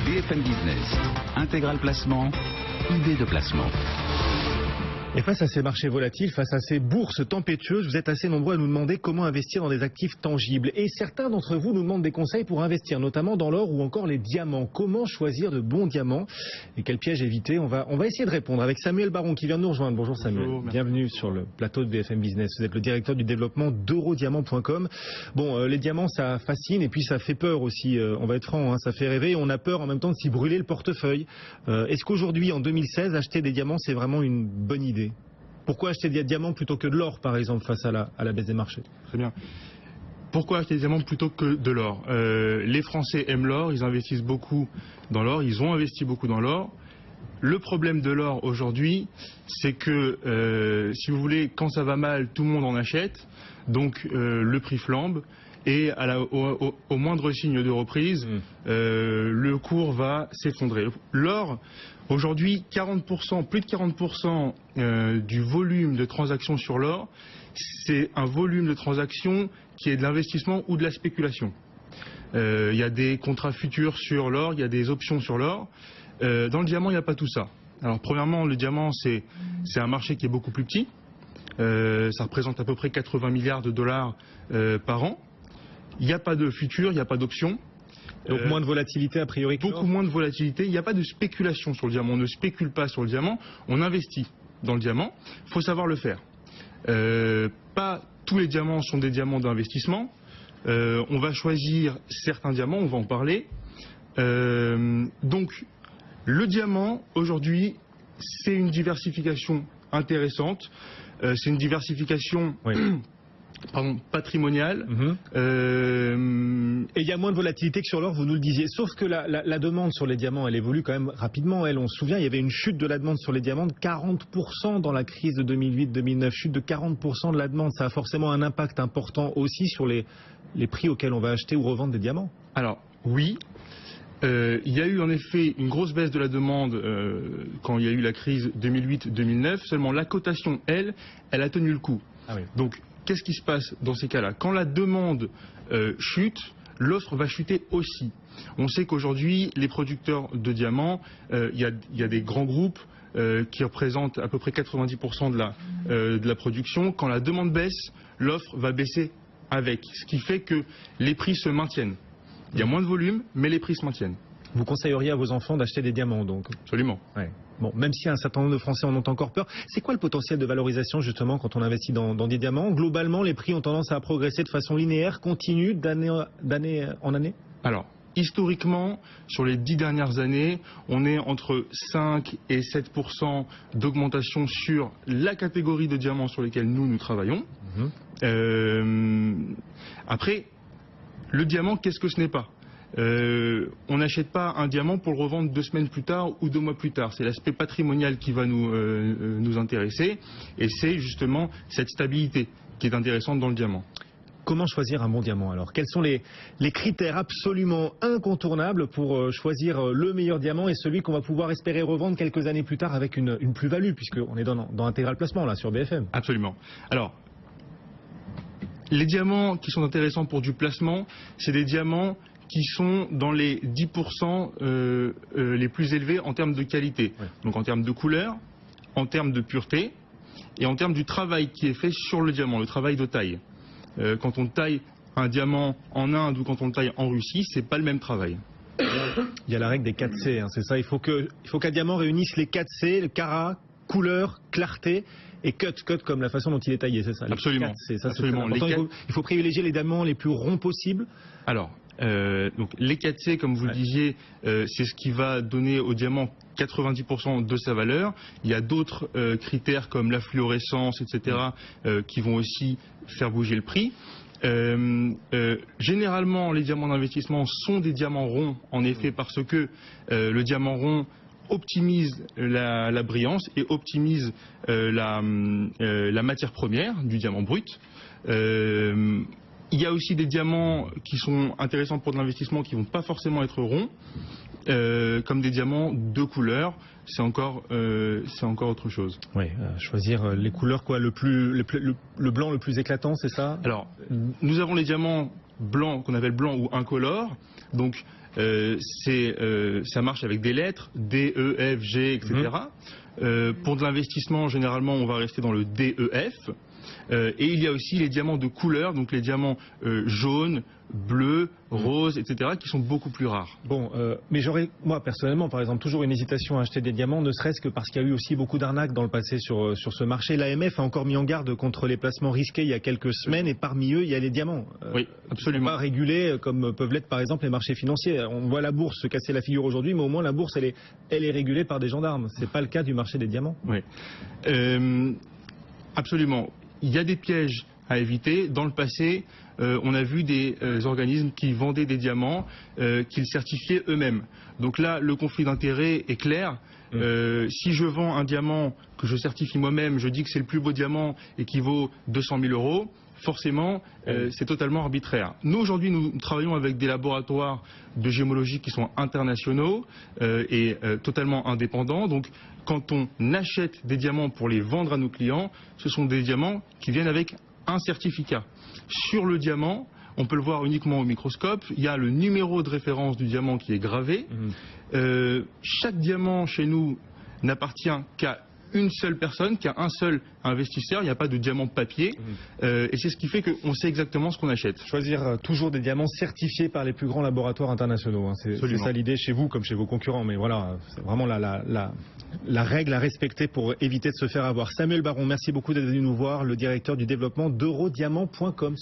BFM Business, intégral placement, idée de placement. Et face à ces marchés volatiles, face à ces bourses tempétueuses, vous êtes assez nombreux à nous demander comment investir dans des actifs tangibles. Et certains d'entre vous nous demandent des conseils pour investir, notamment dans l'or ou encore les diamants. Comment choisir de bons diamants et quel piège éviter? On va essayer de répondre avec Samuel Baron qui vient de nous rejoindre. Bonjour Samuel, bonjour, bienvenue sur le plateau de BFM Business. Vous êtes le directeur du développement d'Eurodiamant.com. Bon, les diamants ça fascine et puis ça fait peur aussi, on va être franc, hein, ça fait rêver et on a peur en même temps de s'y brûler le portefeuille. Est-ce qu'aujourd'hui, en 2016, acheter des diamants c'est vraiment une bonne idée? Pourquoi acheter des diamants plutôt que de l'or, par exemple, face à la baisse des marchés? Très bien. Pourquoi acheter des diamants plutôt que de l'or? Les Français aiment l'or, ils investissent beaucoup dans l'or, ils ont investi beaucoup dans l'or. Le problème de l'or aujourd'hui, c'est que, si vous voulez, quand ça va mal, tout le monde en achète, donc le prix flambe. Et au moindre signe de reprise, le cours va s'effondrer. L'or, aujourd'hui, 40%, plus de 40% du volume de transactions sur l'or, c'est un volume de transactions qui est de l'investissement ou de la spéculation. Il y a des contrats futurs sur l'or, il y a des options sur l'or. Dans le diamant, il n'y a pas tout ça. Alors, premièrement, le diamant, c'est un marché qui est beaucoup plus petit. Ça représente à peu près 80 milliards de dollars par an. Il n'y a pas de futur, il n'y a pas d'option. Donc moins de volatilité a priori. Beaucoup moins de volatilité. Il n'y a pas de spéculation sur le diamant. On ne spécule pas sur le diamant. On investit dans le diamant. Il faut savoir le faire. Pas tous les diamants sont des diamants d'investissement. On va choisir certains diamants. On va en parler. Donc le diamant aujourd'hui, c'est une diversification intéressante. C'est une diversification. Oui. Patrimonial. Et il y a moins de volatilité que sur l'or, vous nous le disiez. Sauf que la demande sur les diamants, elle évolue quand même rapidement. On se souvient, il y avait une chute de la demande sur les diamants de 40% dans la crise de 2008-2009. Chute de 40% de la demande. Ça a forcément un impact important aussi sur les prix auxquels on va acheter ou revendre des diamants. Alors, oui. Il y a eu en effet une grosse baisse de la demande quand il y a eu la crise 2008-2009. Seulement, la cotation, elle a tenu le coup. Ah oui. Donc, qu'est-ce qui se passe dans ces cas-là? Quand la demande chute, l'offre va chuter aussi. On sait qu'aujourd'hui, les producteurs de diamants, il y a des grands groupes qui représentent à peu près 90% de la production. Quand la demande baisse, l'offre va baisser avec. Ce qui fait que les prix se maintiennent. Il y a moins de volume, mais les prix se maintiennent. Vous conseilleriez à vos enfants d'acheter des diamants, donc? Absolument. Ouais. Bon, même si un certain nombre de Français en ont encore peur, c'est quoi le potentiel de valorisation justement quand on investit dans des diamants? Globalement, les prix ont tendance à progresser de façon linéaire, continue, d'année en année? Alors, historiquement, sur les 10 dernières années, on est entre 5 et 7% d'augmentation sur la catégorie de diamants sur lesquels nous travaillons. Après, le diamant, qu'est-ce que ce n'est pas? On n'achète pas un diamant pour le revendre 2 semaines plus tard ou 2 mois plus tard. C'est l'aspect patrimonial qui va nous intéresser et c'est justement cette stabilité qui est intéressante dans le diamant. Comment choisir un bon diamant alors? Quels sont les critères absolument incontournables pour choisir le meilleur diamant et celui qu'on va pouvoir espérer revendre quelques années plus tard avec une plus-value, puisqu'on est dans intégral placement là sur BFM? Absolument. Alors, les diamants qui sont intéressants pour du placement, c'est des diamants qui sont dans les 10% les plus élevés en termes de qualité. Ouais. Donc en termes de couleur, en termes de pureté et en termes du travail qui est fait sur le diamant, le travail de taille. Quand on taille un diamant en Inde ou quand on le taille en Russie, c'est pas le même travail. Il y a la règle des 4 C, hein, c'est ça. Il faut qu'un diamant réunisse les 4 C, le carat, couleur, clarté et cut comme la façon dont il est taillé, c'est ça? Absolument. Ça, absolument. Il faut privilégier les diamants les plus ronds possibles. Alors, donc les 4C, comme vous le disiez, c'est ce qui va donner au diamant 90% de sa valeur. Il y a d'autres critères comme la fluorescence, etc., qui vont aussi faire bouger le prix. Généralement, les diamants d'investissement sont des diamants ronds, en effet, parce que le diamant rond optimise la brillance et optimise la matière première du diamant brut. Il y a aussi des diamants qui sont intéressants pour de l'investissement qui ne vont pas forcément être ronds, comme des diamants de couleur. C'est encore autre chose. Oui, choisir les couleurs, quoi, le blanc le plus éclatant, c'est ça? Alors, nous avons les diamants blancs qu'on appelle blancs ou incolores. Donc, ça marche avec des lettres, D, E, F, G, etc. Pour de l'investissement, généralement, on va rester dans le DEF. Et il y a aussi les diamants de couleur, donc les diamants jaunes, bleus, roses, etc., qui sont beaucoup plus rares. Bon, mais j'aurais, moi personnellement, par exemple, toujours une hésitation à acheter des diamants, ne serait-ce que parce qu'il y a eu aussi beaucoup d'arnaques dans le passé sur ce marché. L'AMF a encore mis en garde contre les placements risqués il y a quelques semaines, et parmi eux, il y a les diamants. Oui, absolument. Pas régulés comme peuvent l'être, par exemple, les marchés financiers. On voit la bourse se casser la figure aujourd'hui, mais au moins la bourse, elle est régulée par des gendarmes. C'est pas le cas du marché des diamants. Oui, absolument. Il y a des pièges à éviter. Dans le passé, on a vu des organismes qui vendaient des diamants qu'ils certifiaient eux-mêmes. Donc là, le conflit d'intérêts est clair. Si je vends un diamant que je certifie moi-même, je dis que c'est le plus beau diamant et qui vaut 200 000 €, forcément, c'est totalement arbitraire. Nous, aujourd'hui, nous travaillons avec des laboratoires de gémologie qui sont internationaux et totalement indépendants. Donc, quand on achète des diamants pour les vendre à nos clients, ce sont des diamants qui viennent avec un certificat. Sur le diamant, on peut le voir uniquement au microscope, il y a le numéro de référence du diamant qui est gravé. Chaque diamant chez nous n'appartient qu'à une seule personne, qu'à un seul investisseur, il n'y a pas de diamant papier, et c'est ce qui fait qu'on sait exactement ce qu'on achète. Choisir toujours des diamants certifiés par les plus grands laboratoires internationaux, hein. C'est ça l'idée chez vous comme chez vos concurrents, mais voilà, c'est vraiment la règle à respecter pour éviter de se faire avoir. Samuel Baron, merci beaucoup d'être venu nous voir, le directeur du développement d'Eurodiamant.com.